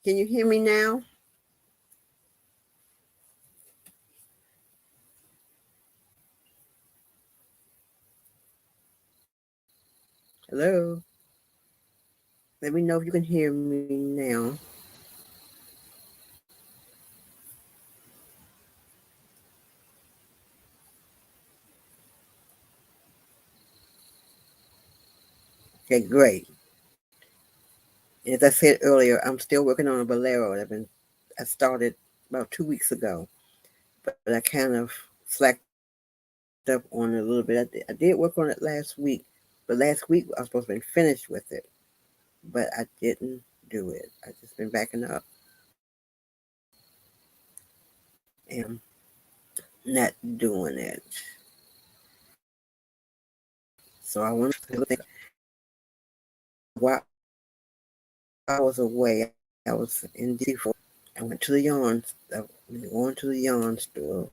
Can you hear me now? Hello? Let me know if you can hear me now. Okay, great. As I said earlier, I'm still working on a bolero that I started about 2 weeks ago, but I kind of slacked up on it a little bit. I did work on it last week, but last week I was supposed to be finished with it, but I didn't do it. I just been backing up and not doing it. So I want to think while I was away, I was in DC for. I went to the yarn. I went going to the yarn store,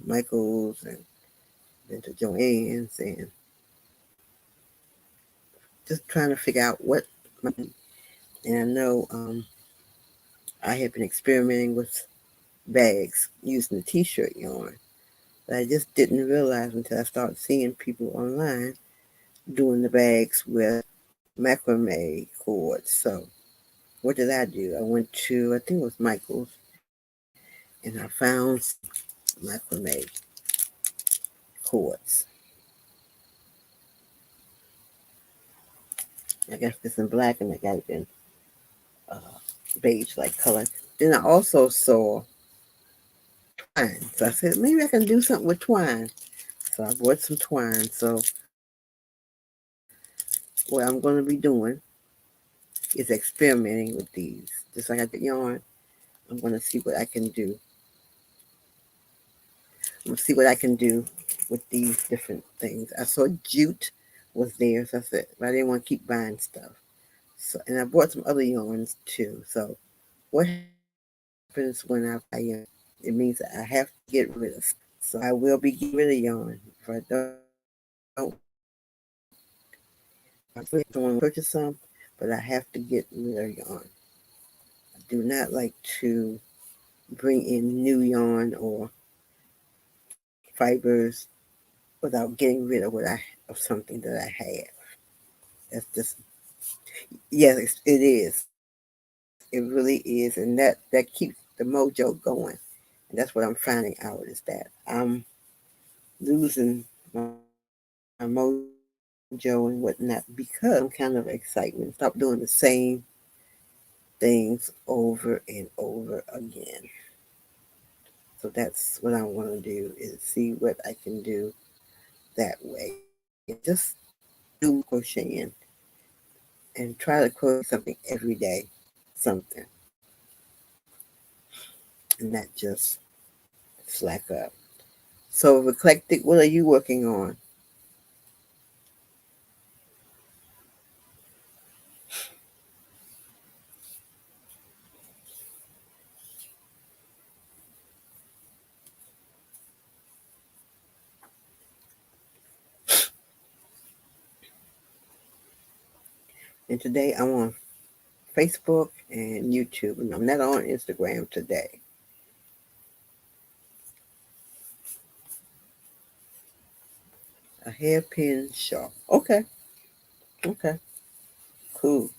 Michael's, and then to Joann's, and just trying to figure out what. And I know I had been experimenting with bags using the T-shirt yarn, but I just didn't realize until I started seeing people online doing the bags with macrame cords. So what did I do? I went to, I think it was Michael's, and I found macrame cords. I guess it's in black and I got it in uh, beige like color. Then I also saw twine. So I said, maybe I can do something with twine. So I bought some twine. So what I'm going to be doing is experimenting with these. Just like I did yarn, I'm going to see what I can do. I'm going to see what I can do with these different things. I saw jute was there. So I said, but I didn't want to keep buying stuff. So, and I bought some other yarns too. So what happens when I buy yarn? It means that I have to get rid of. So I will be getting rid of yarn. If I don't I want to purchase some, but I have to get rid of yarn. I do not like to bring in new yarn or fibers without getting rid of of something that I have. That's just yes, it is. It really is, and that keeps the mojo going. And that's what I'm finding out is that I'm losing my mojo and whatnot because I'm kind of excitement. Stop doing the same things over and over again. So that's what I want to do is see what I can do that way. Just do crocheting and try to crochet something every day, something, and not just slack up. So, Eclectic, what are you working on? And today I'm on Facebook and YouTube, and I'm not on Instagram today. A hairpin shawl. Okay, okay, cool.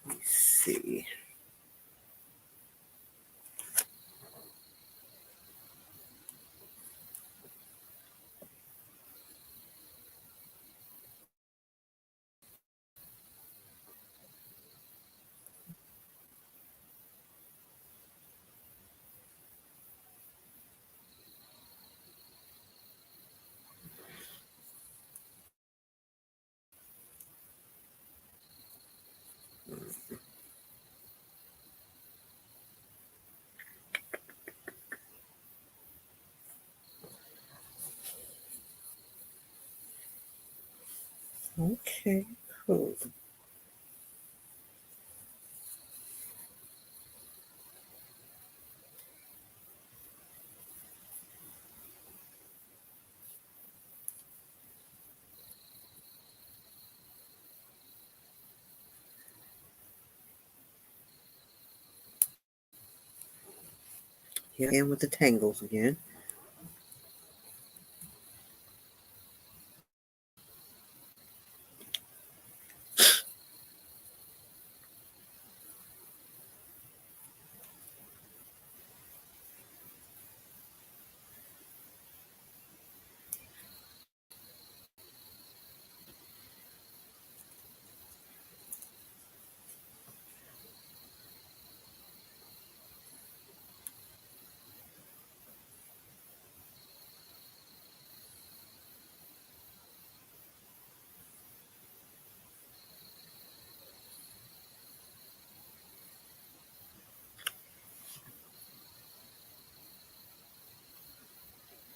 Let me see. Okay, cool. Here I am with the tangles again.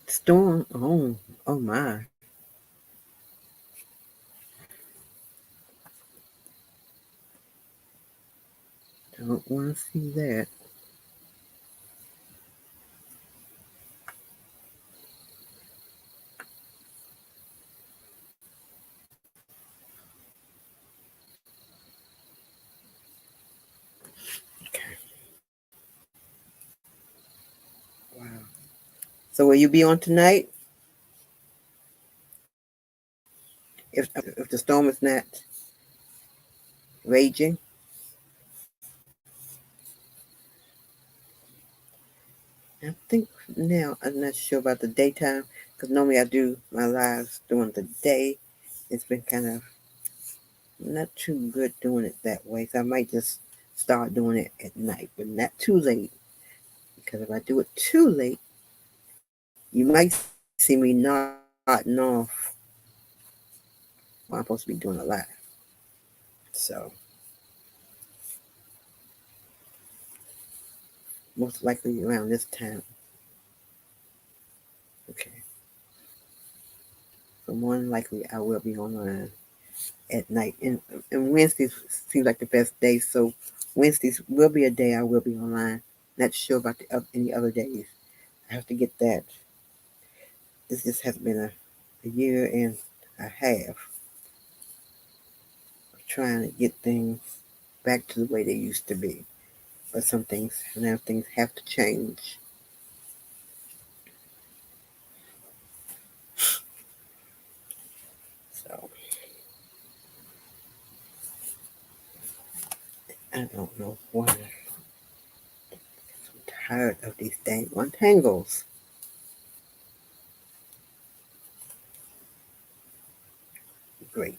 Storm. Oh my. Don't want to see that. Okay. Wow. So will you be on tonight? If the storm is not raging? I think now I'm not sure about the daytime because normally I do my lives during the day. It's been kind of not too good doing it that way, so I might just start doing it at night, but not too late. Because if I do it too late, you might see me nodding off while I'm supposed to be doing a live. So most likely around this time. Okay. So more than likely I will be online at night. And Wednesdays seems like the best day. So Wednesdays will be a day I will be online. Not sure about any other days. I have to get that. This just has been a year and a half of trying to get things back to the way they used to be. But some things now things have to change. So I don't know why. I'm tired of these dang untangles. Great.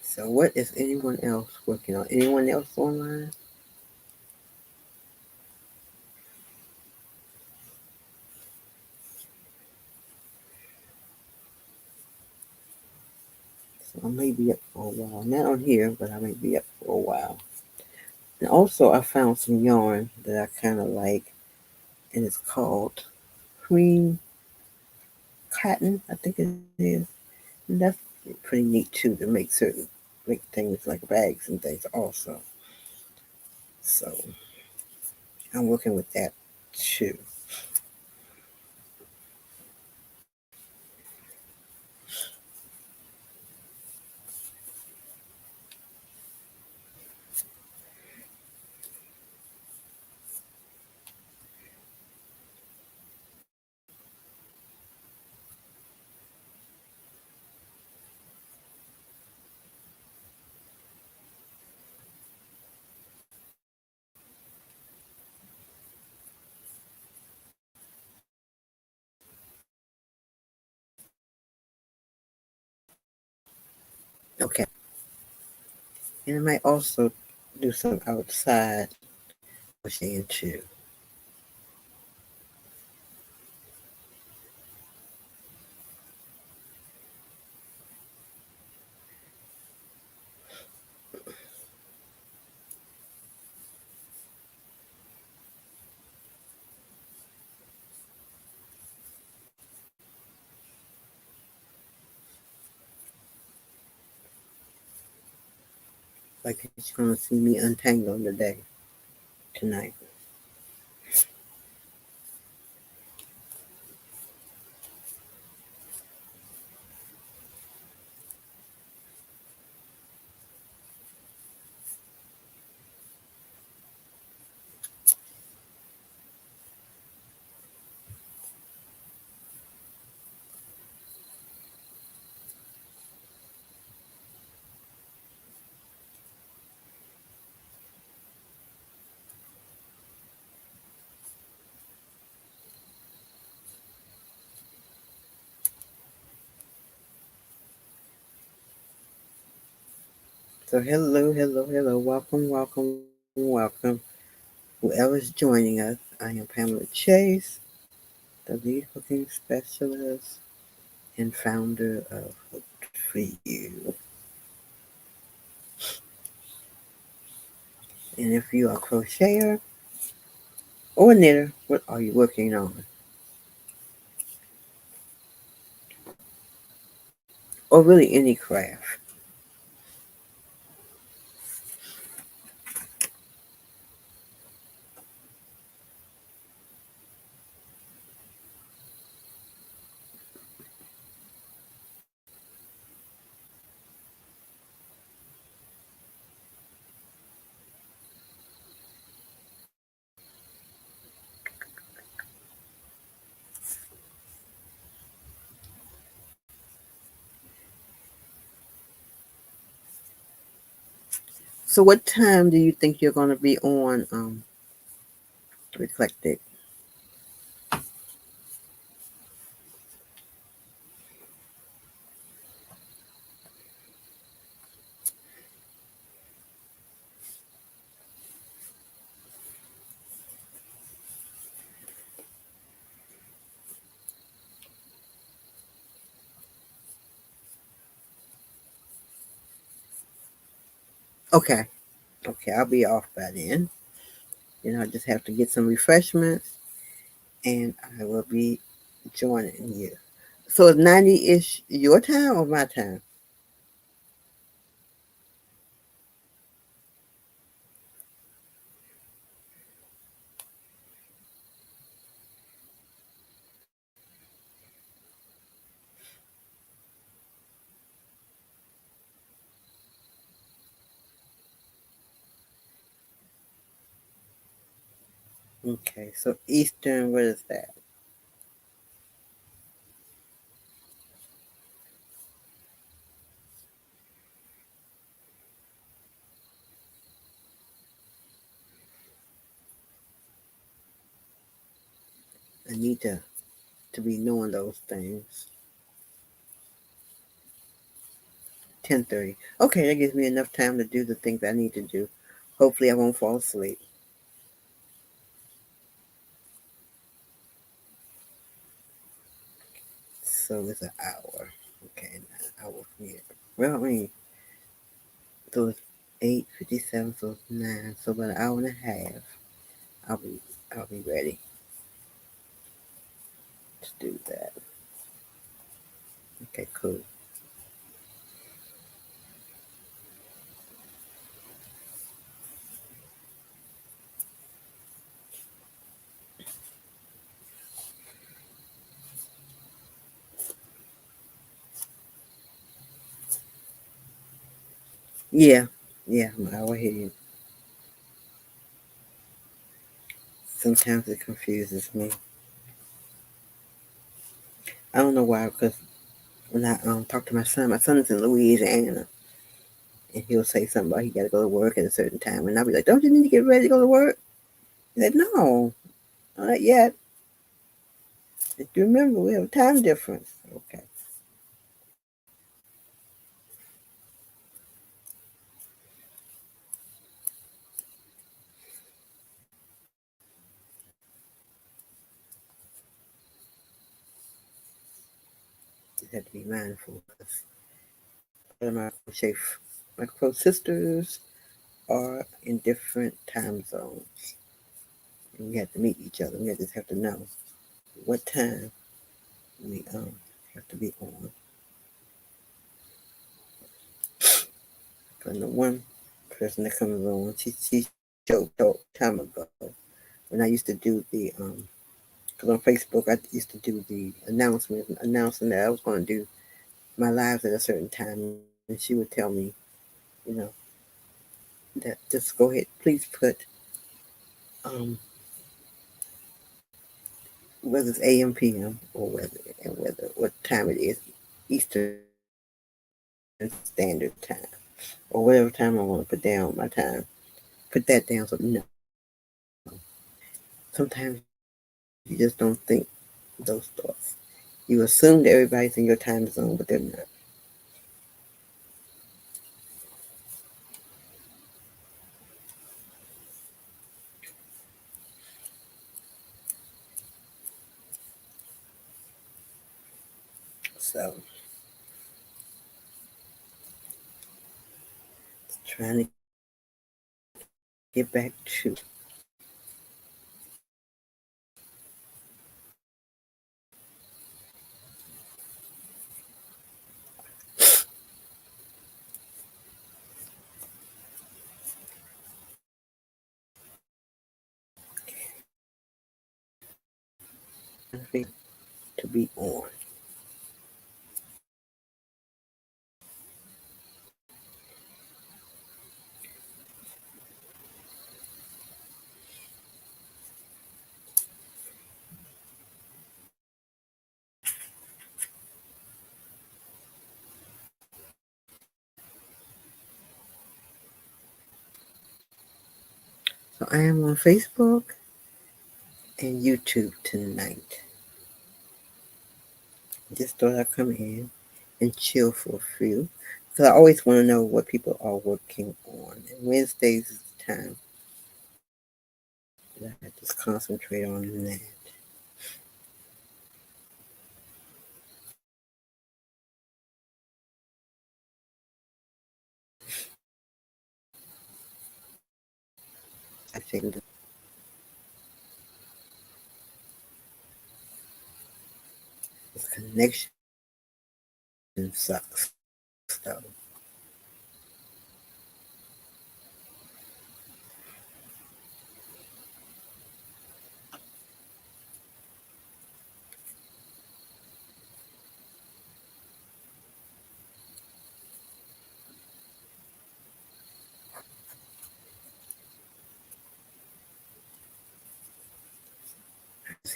So what is anyone else working on? Anyone else online? So I may be up for a while. Not on here, but I may be up for a while. And also I found some yarn that I kinda like, and it's called cream cotton, I think it is. And that's pretty neat too to make things like bags and things also. So I'm working with that too. Okay. And I might also do some outside crocheting too. Like you're gonna see me untangling today, tonight. So hello, hello, hello. Welcome, welcome, welcome. Whoever's joining us, I am Pamela Chase, the lead cooking specialist and founder of Hooked for You. And if you are a crocheter or a knitter, what are you working on? Or really any craft. So what time do you think you're going to be on Eclectic? Okay, okay, I'll be off by then. I just have to get some refreshments and I will be joining you. So is 90-ish your time or my time? Okay, so Eastern, what is that? I need to be knowing those things. 10:30. Okay, that gives me enough time to do the things I need to do. Hopefully I won't fall asleep. So it's an hour. Okay, an hour from here. Well, I mean, so it's 8:57, so it's 9. So about an hour and a half. I'll be I'll be ready to do that. Okay, cool. Yeah, yeah, I'm an hour ahead. Sometimes it confuses me. I don't know why, because when I talk to my son is in Louisiana, and he'll say something about he got to go to work at a certain time, and I'll be like, "Don't you need to get ready to go to work?" He said, "No, not yet." If you remember, we have a time difference. Okay, just have to be mindful because one of my close sisters are in different time zones, and we have to meet each other. We just have to know what time we have to be on. And the one person that comes on, she showed time ago when I used to do the because on Facebook I used to do the announcement announcing that I was going to do my lives at a certain time, and she would tell me, you know, that just go ahead, please put um whether it's AM, PM, or whether what time it is, Eastern Standard Time, or whatever time I want to put down my time. Put that down so you know. Sometimes you just don't think those thoughts. You assume that everybody's in your time zone, but they're not. So trying to get back to to be on. So I am on Facebook and YouTube tonight. Just thought I'd come in and chill for a few. Because I always want to know what people are working on. And Wednesdays is the time that I just concentrate on that. I think this connection sucks. So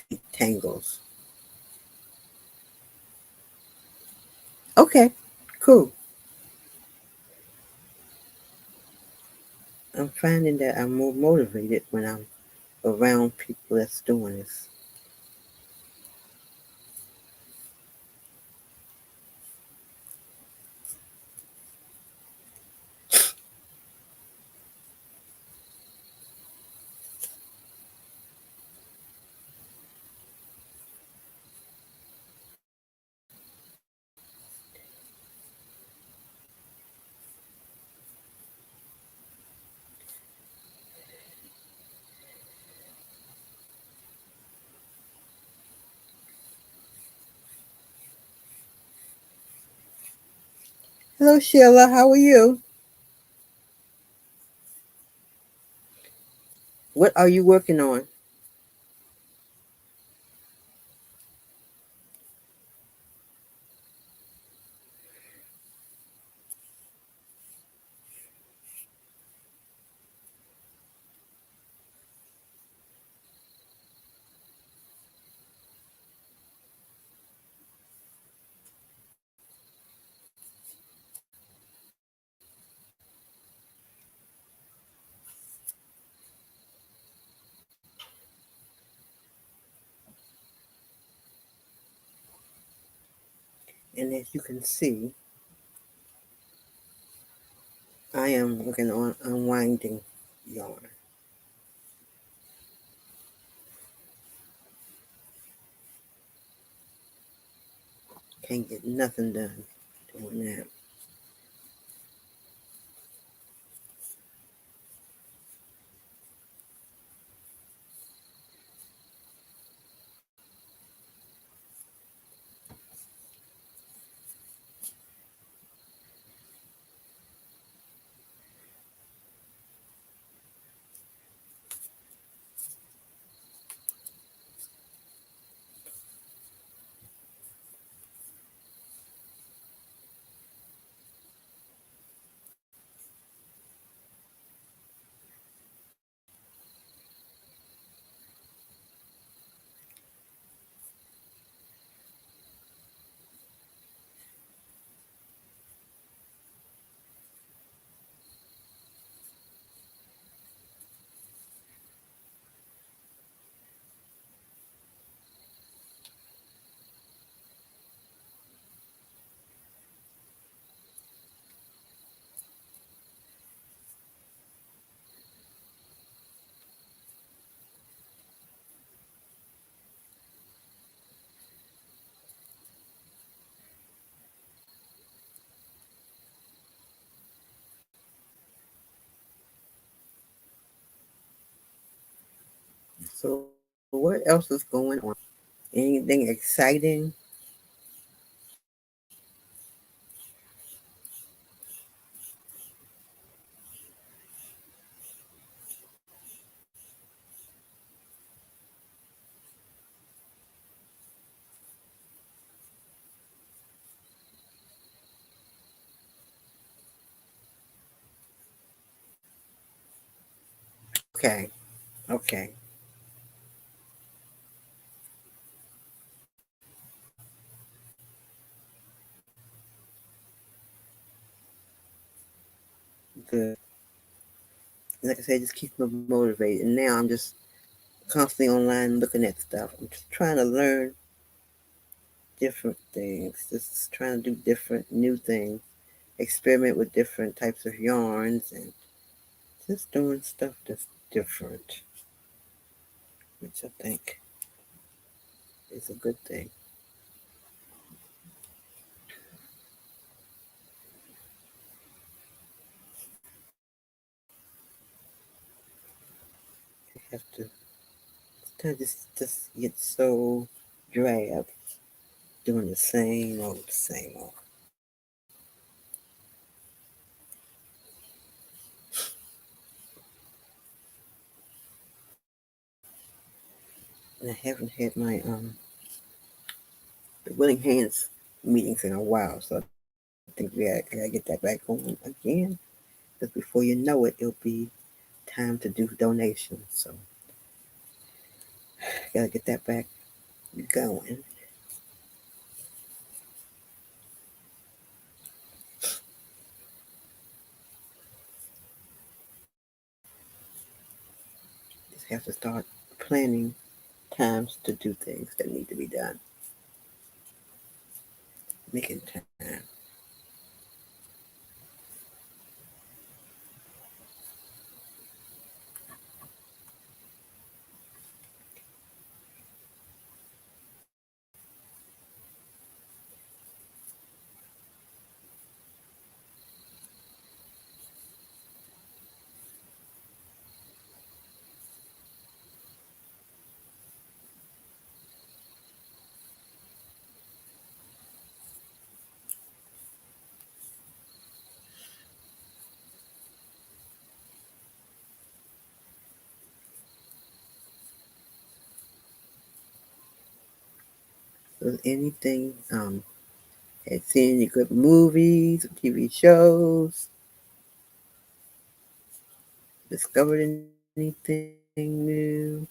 it tangles. Okay, cool. I'm finding that I'm more motivated when I'm around people that's doing this. Hello, Sheila. How are you? What are you working on? And as you can see, I am working on unwinding yarn. Can't get nothing done doing that. So what else is going on? Anything exciting? Okay, okay, good. Like I said, just keep me motivated. And now I'm just constantly online looking at stuff. I'm just trying to learn different things. Just trying to do different new things. Experiment with different types of yarns and just doing stuff that's different, which I think is a good thing. You have to kind of just get so drab doing the same old. And I haven't had my the willing hands meetings in a while, so I think I gotta get that back going again. Because before you know it, it'll be time to do donations. So I gotta get that back going. Just have to start planning times to do things that need to be done. Making time. So anything, had seen any good movies, TV shows, discovered anything new?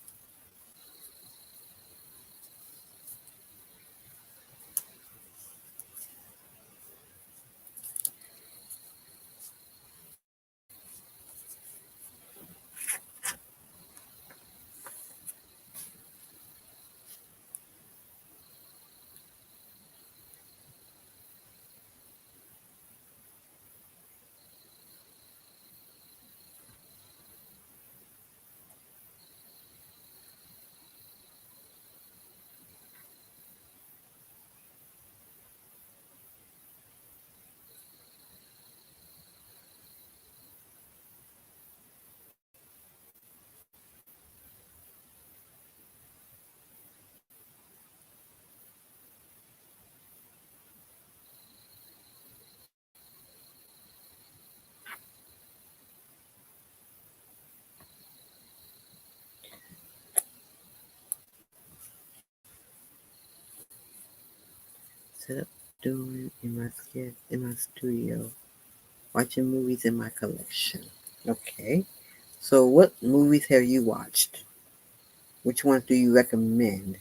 Set up doing in my studio, watching movies in my collection. Okay. So what movies have you watched? Which ones do you recommend?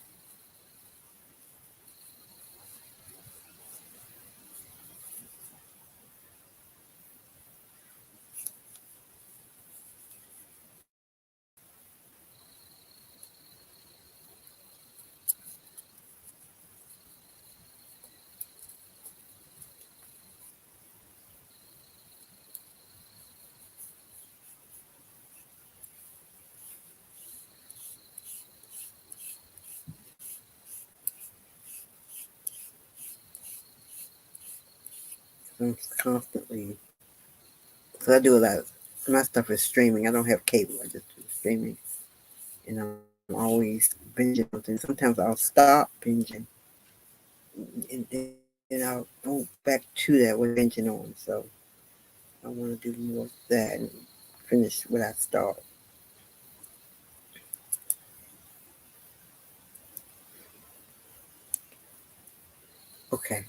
I'm constantly, because I do a lot of my stuff is streaming. I don't have cable. I just do streaming, and I'm always binging something. Sometimes I'll stop binging and then I'll go back to that what I'm binging on. So I want to do more of that and finish what I start. Okay.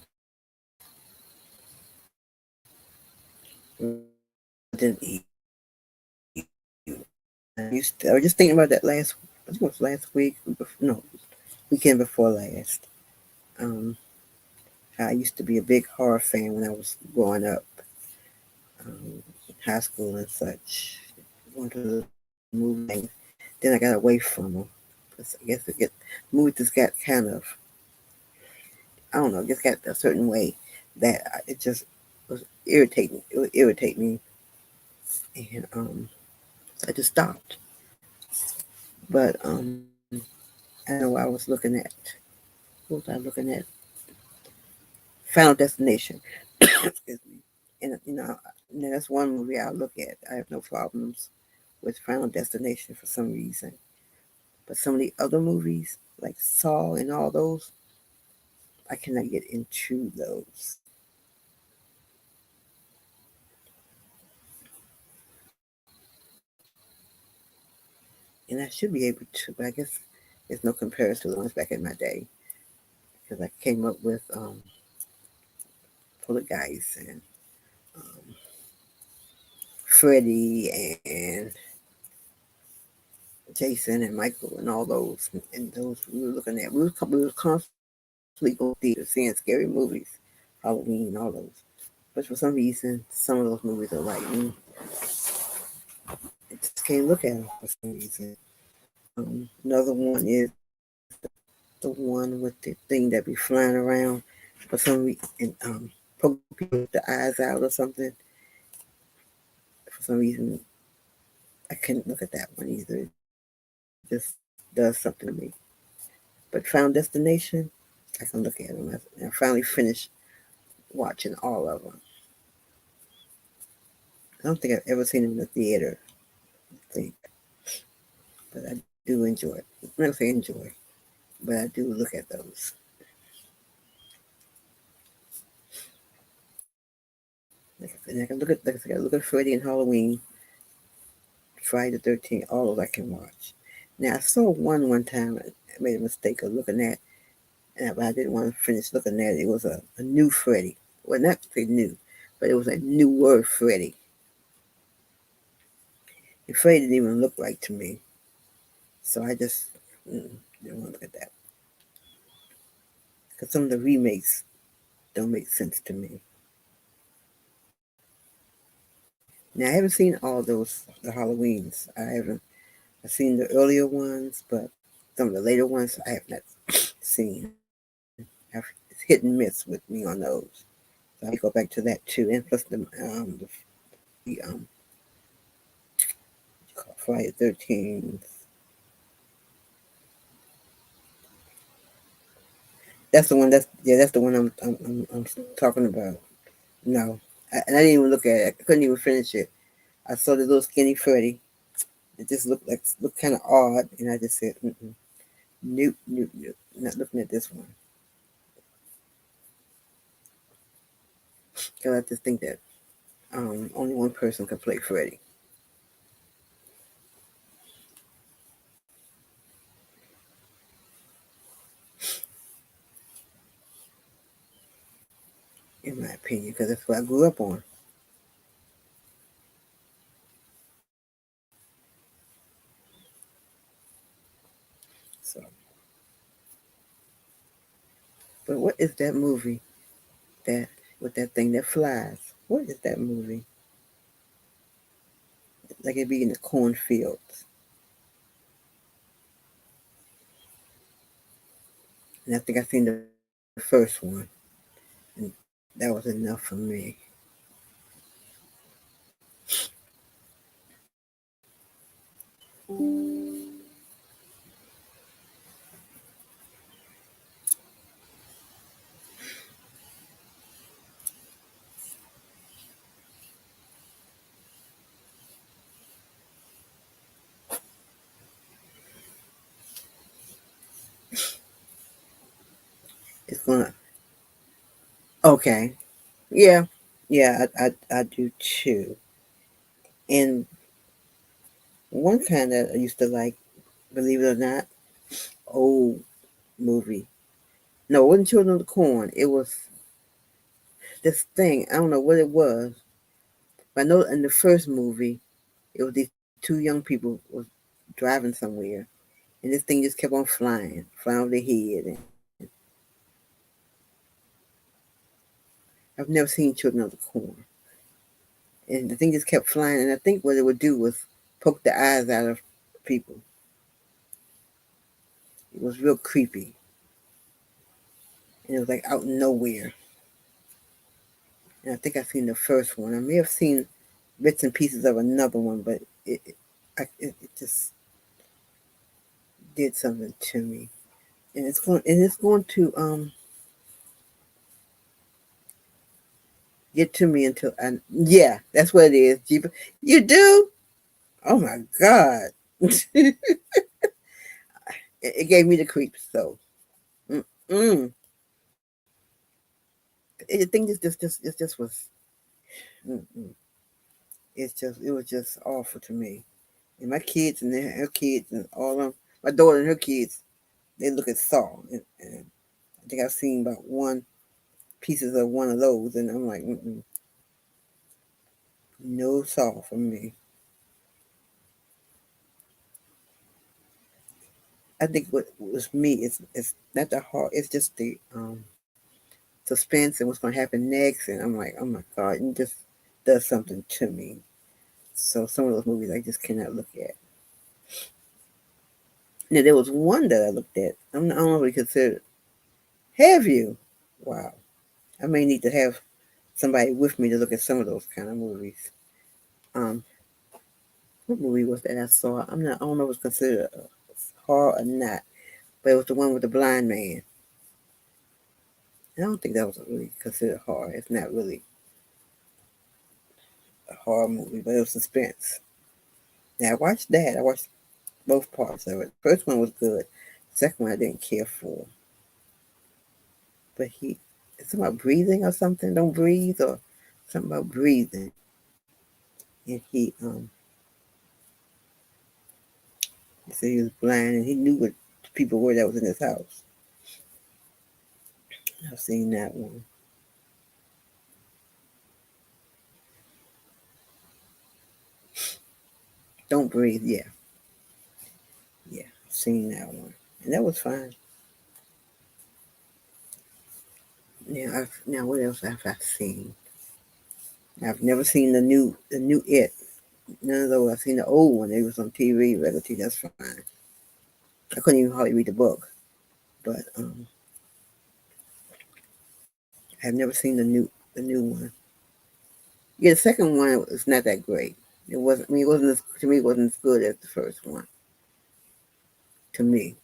Didn't eat. I was just thinking about that last. I think it was last week. No, weekend before last. Um, I used to be a big horror fan when I was growing up, high school and such. Going to the movie. Then I got away from them. I guess movies just got kind of, I don't know, just got a certain way that it just was irritating. It would irritate me, and so I just stopped. But I know I was looking at. What was I looking at? Final Destination. Excuse me. And that's one movie I look at. I have no problems with Final Destination for some reason. But some of the other movies, like Saw and all those, I cannot get into those. And I should be able to, but I guess there's no comparison to the ones back in my day. Because I came up with Poltergeist and um, Freddy and Jason and Michael and all those. And those we were looking at. We were constantly going to theaters seeing scary movies, Halloween and all those. But for some reason, some of those movies are like, I just can't look at them for some reason. Another one is the one with the thing that be flying around for some reason and poke people with the eyes out or something. For some reason, I couldn't look at that one either. It just does something to me. But Found Destination, I can look at them. I finally finished watching all of them. I don't think I've ever seen them in the theater. I think, but I do enjoy it. I'm not say enjoy, but I do look at those. Like I said, I can look at like I said, I look at Freddy and Halloween, Friday the 13th, all of I can watch. Now I saw one time. I made a mistake of looking at, and I didn't want to finish looking at it. It was a new Freddy. Well, not say new, but it was a newer Freddy. And Freddy didn't even look right to me, so I just didn't want to look at that because some of the remakes don't make sense to me. Now I haven't seen all those the Halloweens. I haven't. I've seen the earlier ones, but some of the later ones I have not seen. It's hit and miss with me on those. So I go back to that too, and plus the Friday 13th. That's the one. That's the one I'm talking about. No, and I didn't even look at it. I couldn't even finish it. I saw the little skinny Freddy. It just looked kind of odd, and I just said, nope, nope, nope. Not looking at this one because I just think that only one person could play Freddy, in my opinion, because that's what I grew up on. So, but what is that movie that with that thing that flies? What is that movie? Like it be in the cornfields, and I think I seen the first one, and that was enough for me. gonna. Okay. Yeah. Yeah. I do too. And one kind that I used to like, believe it or not, old movie. No, it wasn't Children of the Corn. It was this thing. I don't know what it was. But I know in the first movie, it was these two young people was driving somewhere, and this thing just kept on flying over their head. And I've never seen Children of the Corn. And the thing just kept flying, and I think what it would do was poke the eyes out of people. It was real creepy, and it was like out in nowhere. And I think I've seen the first one. I may have seen bits and pieces of another one, but it just did something to me. And it's going to get to me until I, yeah, that's what it is. You do? Oh my God. It gave me the creeps, so mm-mm. The thing just was mm-mm. It was just awful to me. And my kids and her kids and all of them, my daughter and her kids, they look at Saw, and I think I've seen about one pieces of one of those, and I'm like, mm-mm, no Saw for me. I think what was me it's not the heart, it's just the suspense and what's going to happen next, and I'm like, oh my God, it just does something to me. So some of those movies I just cannot look at. Now there was one that I looked at. I don't know what you consider. Have you? Wow. I may need to have somebody with me to look at some of those kind of movies. Um, what movie was that I saw? I don't know if it's considered a horror or not, but it was the one with the blind man. I don't think that was really considered horror. It's not really a horror movie, but it was suspense. Now I watched that. I watched both parts of it. The first one was good. The second one I didn't care for. But it's something about breathing or something. Don't breathe or something about breathing. And he said he was blind and he knew what people were that was in his house. I've seen that one. Don't breathe. Yeah, yeah. I've seen that one, and that was fine. Now what else have I seen? I've never seen the new It. None of those. I've seen the old one. It was on TV, regular TV. That's fine. I couldn't even hardly read the book, but I've never seen the new one. Yeah, the second one was not that great. It wasn't. I mean, it wasn't to me. It wasn't as good as the first one. To me,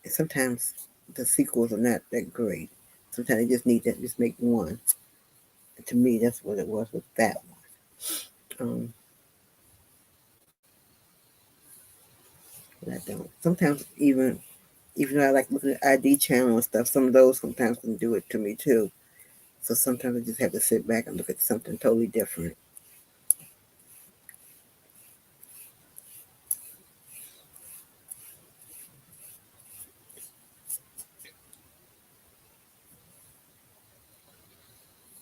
and sometimes the sequels are not that great. Sometimes they just need to just make one. And to me, that's what it was with that one. But I don't. Sometimes even though I like looking at ID channel and stuff, some of those sometimes can do it to me too. So sometimes I just have to sit back and look at something totally different.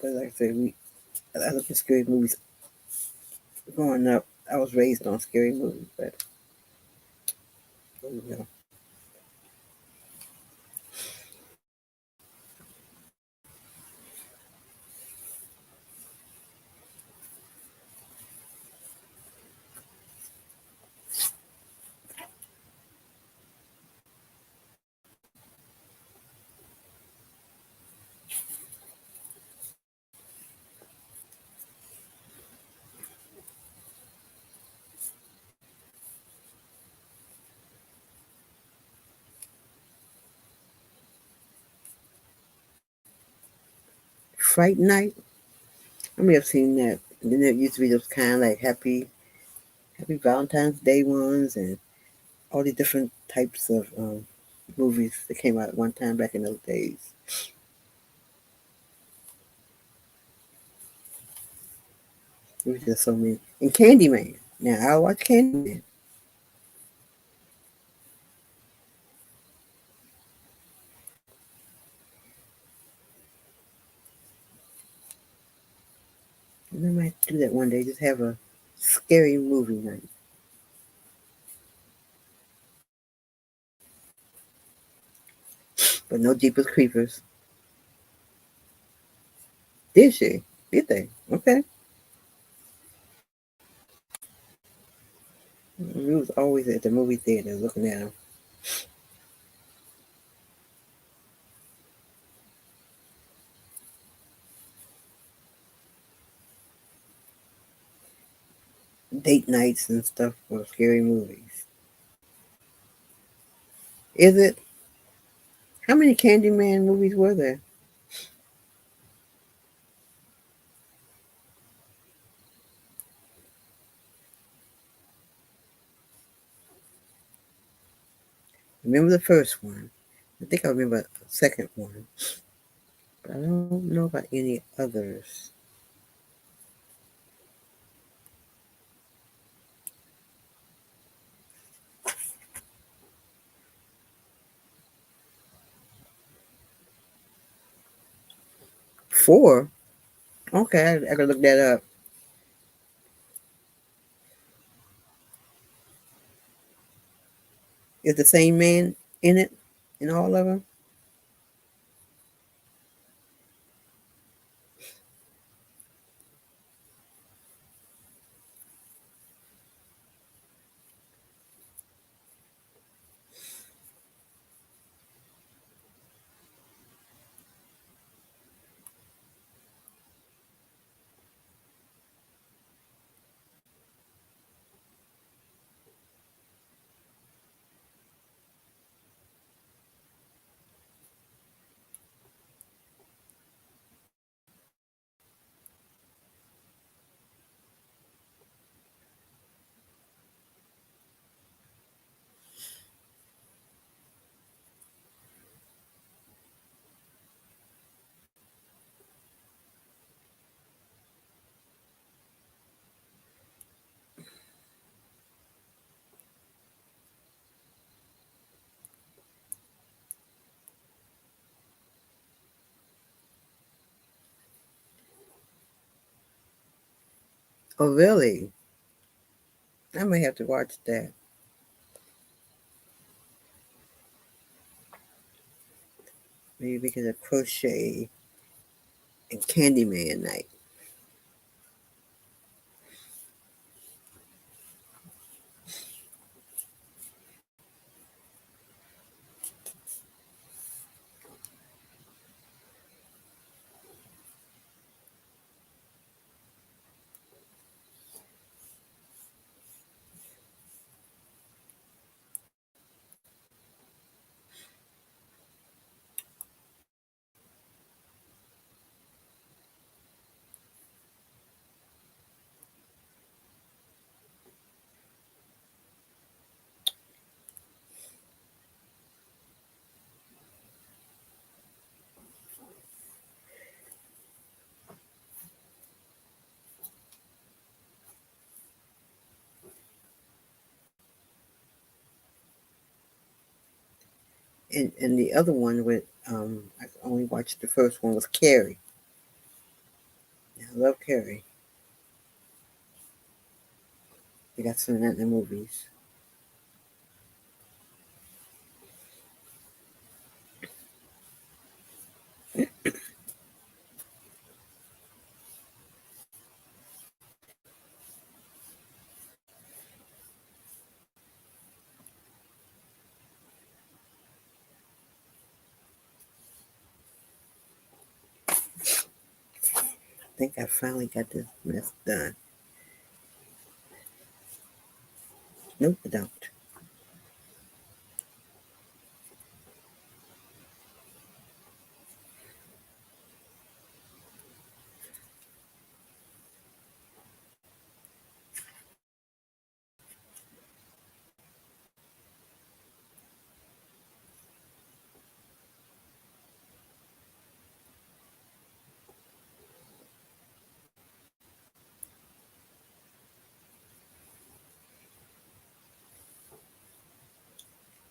But like I said, I look at scary movies growing up. I was raised on scary movies, but you know, Fright Night. I may have seen that. And then there used to be those kind of like happy. Happy Valentine's Day ones and all the different types of movies that came out at one time back in those days. There was just so many. And Candyman. Now I watch Candyman. And I might do that one day. Just have a scary movie night. But no Jeepers Creepers. Did she? Did they? Okay. We was always at the movie theater looking at them. Date nights and stuff for scary movies. Is it? How many Candyman movies were there? I remember the first one. I think I remember the second one. But I don't know about any others. 4? Okay, I gotta look that up. Is the same man in it? In all of them? Oh, really? I may have to watch that. Maybe because of crochet and Candyman night. And the other one with I only watched the first one was Carrie. I love Carrie. We got some of that in the movies. I think I finally got this mess done. Nope, I don't.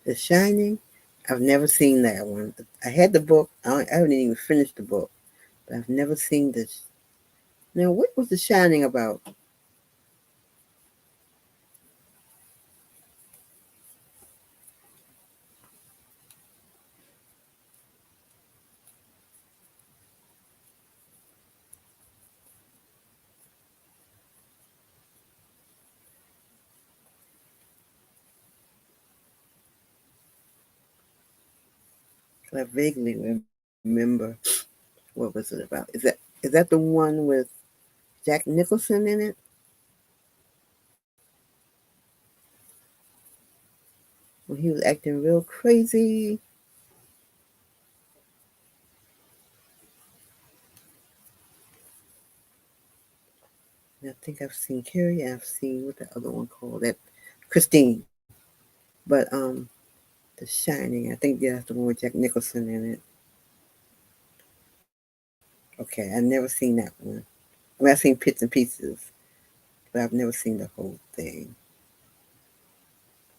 The Shining. I've never seen that one. I had the book. I haven't even finished the book, but I've never seen this. Now, what was The Shining about? I vaguely remember what was it about. Is that the one with Jack Nicholson in it when he was acting real crazy? And I think I've seen Carrie. And I've seen what the other one called that Christine. But The Shining. I think that's the one with Jack Nicholson in it. Okay, I've never seen that one. I mean, I've seen bits and pieces, but I've never seen the whole thing.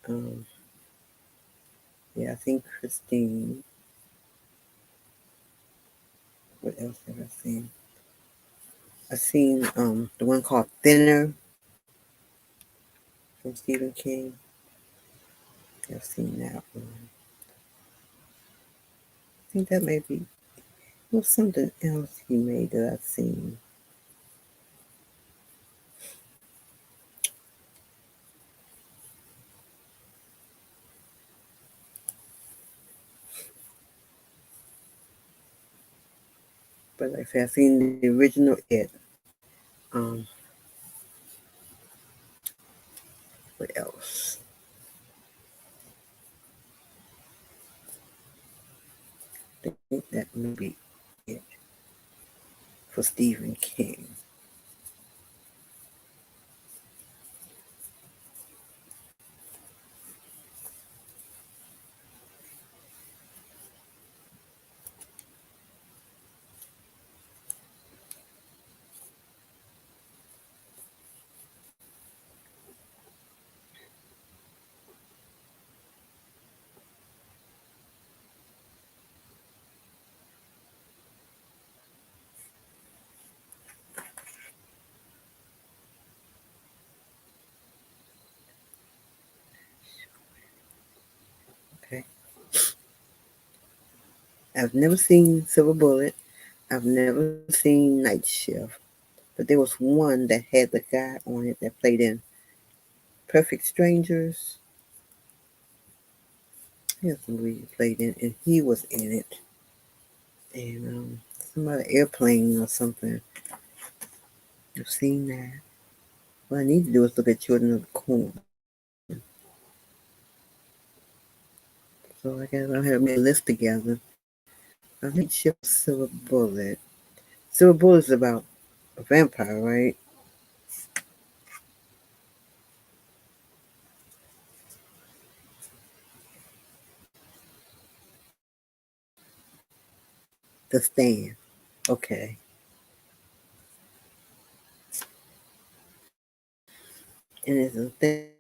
Um, yeah, I think Christine. What else have I seen? I've seen the one called Thinner from Stephen King. I've seen that one. I think that may be was something else he made that I've seen. But like I said, I've seen the original It. Um, what else? I think that may be it for Stephen King. Okay. I've never seen Silver Bullet. I've never seen Night Shift. But there was one that had the guy on it that played in Perfect Strangers. Here's the movie he played in, and he was in it. And some other airplane or something. I've seen that. What I need to do is look at Children of the Corn. So I guess I'll have my list together. I think Shift Silver Bullet. Silver Bullet is about a vampire, right? The Stand. Okay. And it's a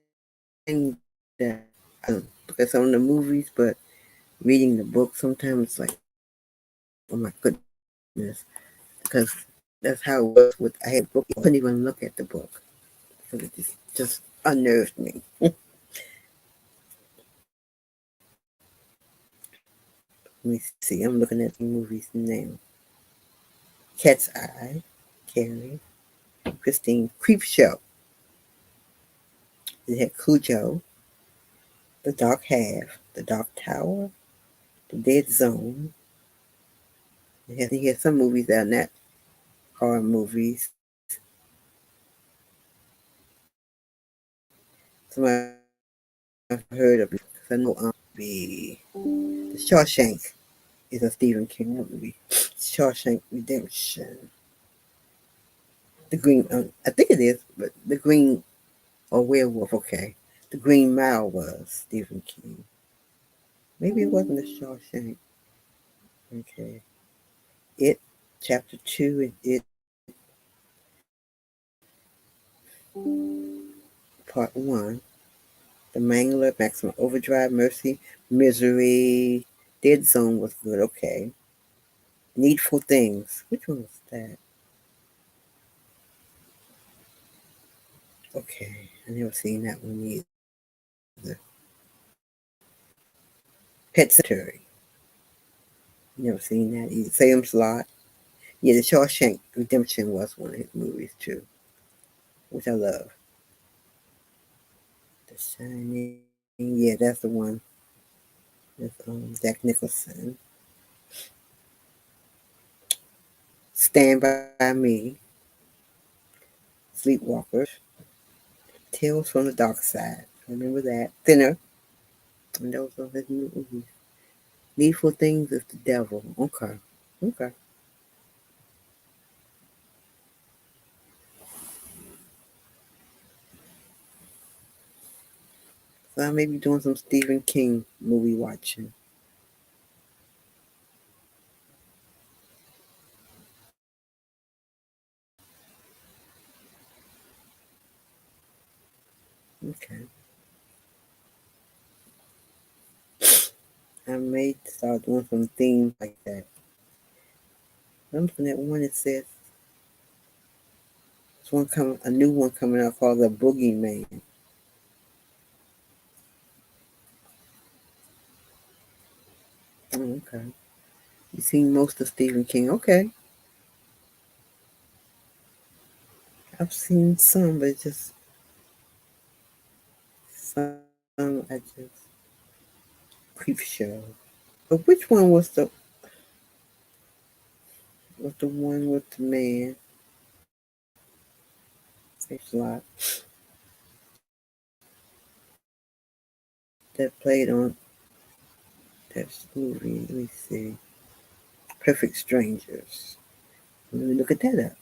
thing that I don't look at some of the movies, but reading the book sometimes it's like, oh my goodness, because that's how it was with I had a book. I couldn't even look at the book because it just unnerved me. Let me see. I'm looking at the movies now. Cat's Eye, Carrie, Christine, Creep Show. It had Cujo, The Dark Half, The Dark Tower, The Dead Zone. He had some movies that are not horror movies. Some I've heard of because I know the Shawshank is a Stephen King movie. Shawshank Redemption. The Green, I think it is, but the Green or Werewolf. Okay, the Green Mile was Stephen King. Maybe it wasn't the Shawshank. Okay, it chapter 2 and it part 1. The Mangler, Maximum Overdrive, Mercy, Misery, Dead Zone was good. Okay. Needful Things. Which one was that? Okay, I never seen that one either. Pet Cemetery. Never seen that either. Salem's Lot. Yeah, The Shawshank Redemption was one of his movies too, which I love. The Shining. Yeah, that's the one with Jack Nicholson. Stand by Me. Sleepwalkers. Tales from the Dark Side. Remember that. Thinner. And those are his movies. Needful Things is the Devil. Okay. Okay. So I may be doing some Stephen King movie watching. Okay. I may start doing some things like that. Remember that one that says there's one coming, a new one coming out called The Boogeyman. Oh, okay. You seen most of Stephen King? Okay. I've seen some, but it's just some I just creep show. But which one was the one with the man? There's a lot that played on that movie. Let me see. Perfect Strangers. Let me look at that up.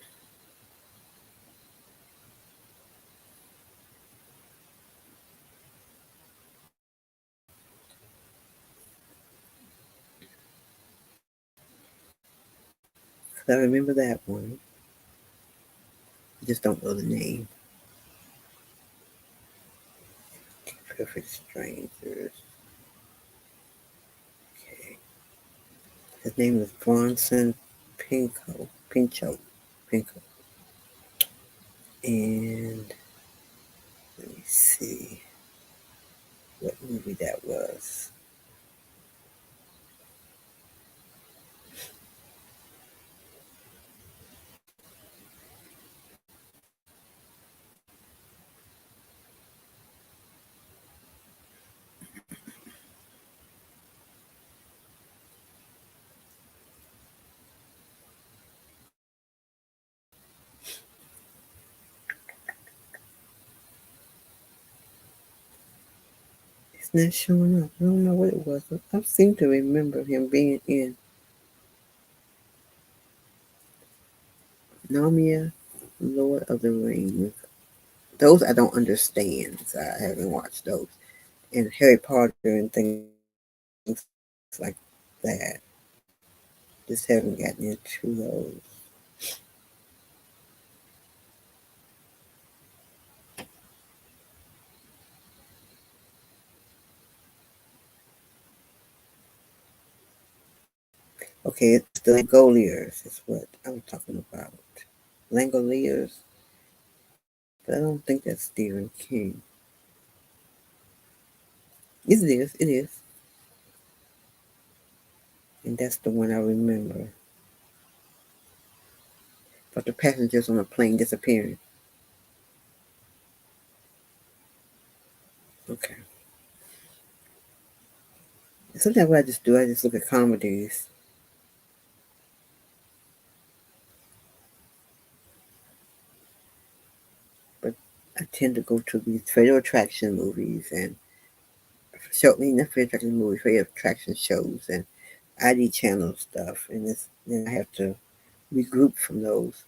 I remember that one. I just don't know the name. Perfect Strangers. Okay. His name was Bronson Pinchot. And let me see what movie that was. It's not showing up. I don't know what it was. I seem to remember him being in Narnia, Lord of the Rings. Those I don't understand, so I haven't watched those. And Harry Potter and things like that. Just haven't gotten into those. Okay, it's the Langoliers is what I'm talking about. Langoliers, but I don't think that's Stephen King. Yes, it is. It is. And that's the one I remember. But the passengers on the plane disappearing. Okay. Sometimes what I just do, I just look at comedies. But I tend to go to these fatal attraction movies and not fatal attraction movies, fatal attraction shows and ID channel stuff. And then I have to regroup from those.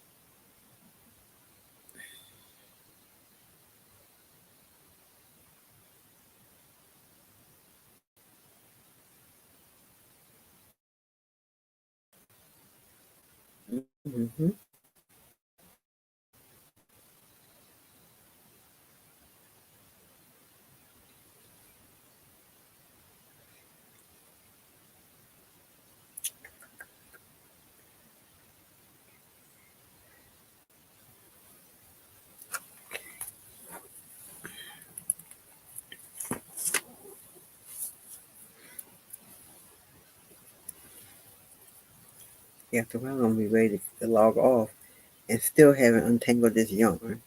Hmm. After a while, I'm going to be ready to log off and still haven't untangled this yarn.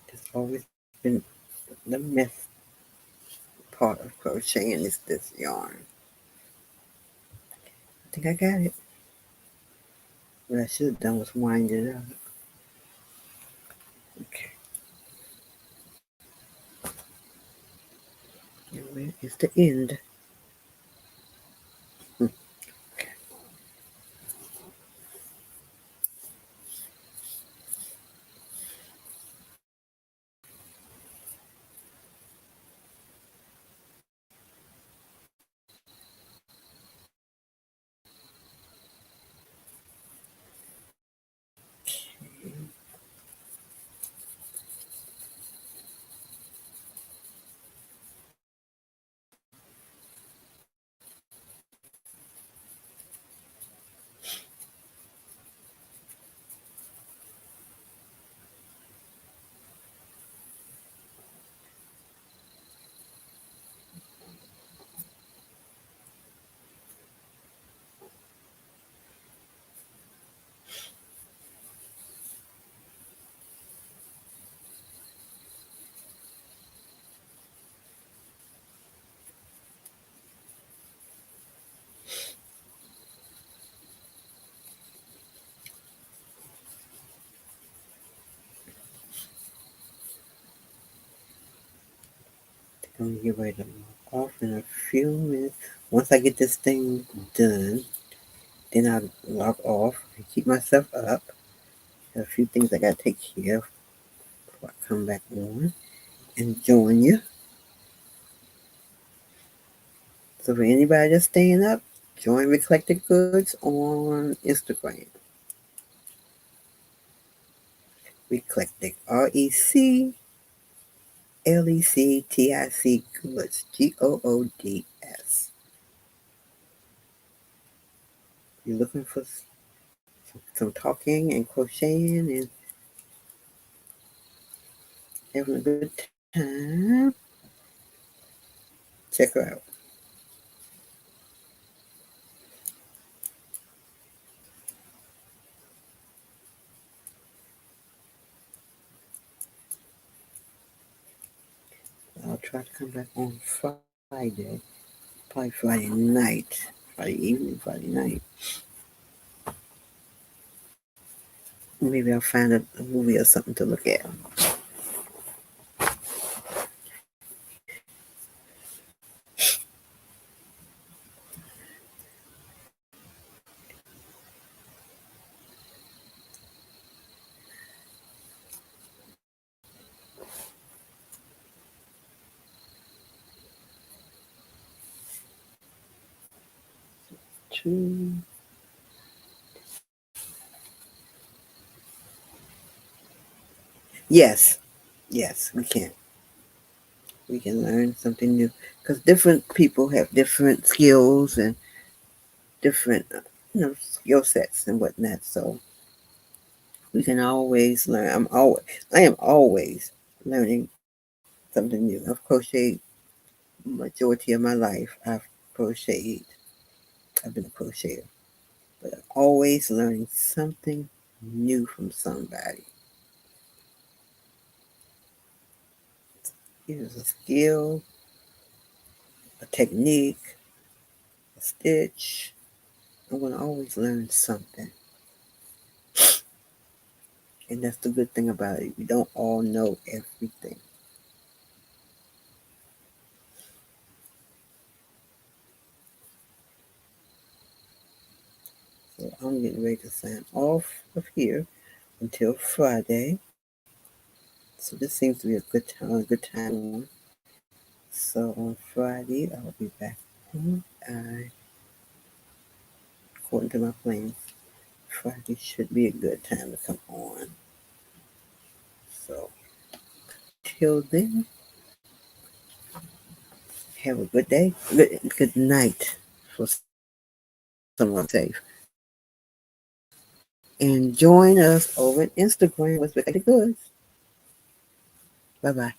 It's always been the mess part of crocheting is this yarn. I think I got it. What I should have done was wind it up. Okay. And where is the end? Hmm. I'm going to get ready to log off in a few minutes. Once I get this thing done, then I'll log off and keep myself up. There are a few things I got to take care of before I come back on and join you. So for anybody that's staying up, join Eclectic Goods on Instagram. Eclectic, RECLECTIC Goods, GOODS. You're looking for some talking and crocheting and having a good time, check her out. I'll try to come back on Friday, probably Friday night, Friday evening, Friday night. Maybe I'll find a movie or something to look at. True. Yes, yes, we can. We can learn something new because different people have different skills and different, skill sets and whatnot. So we can always learn. I am always learning something new. I've crocheted majority of my life. Crocheted. I've been a crocheter, but I'm always learning something new from somebody. Either a skill, a technique, a stitch. I'm gonna always learn something. And that's the good thing about it. We don't all know everything. So I'm getting ready to sign off of here until Friday. So this seems to be a good time. So on Friday I'll be back on. According to my plans, Friday should be a good time to come on. So till then, have a good day. Good night for someone safe. And join us over at Instagram with Spectacular Goods. Bye bye.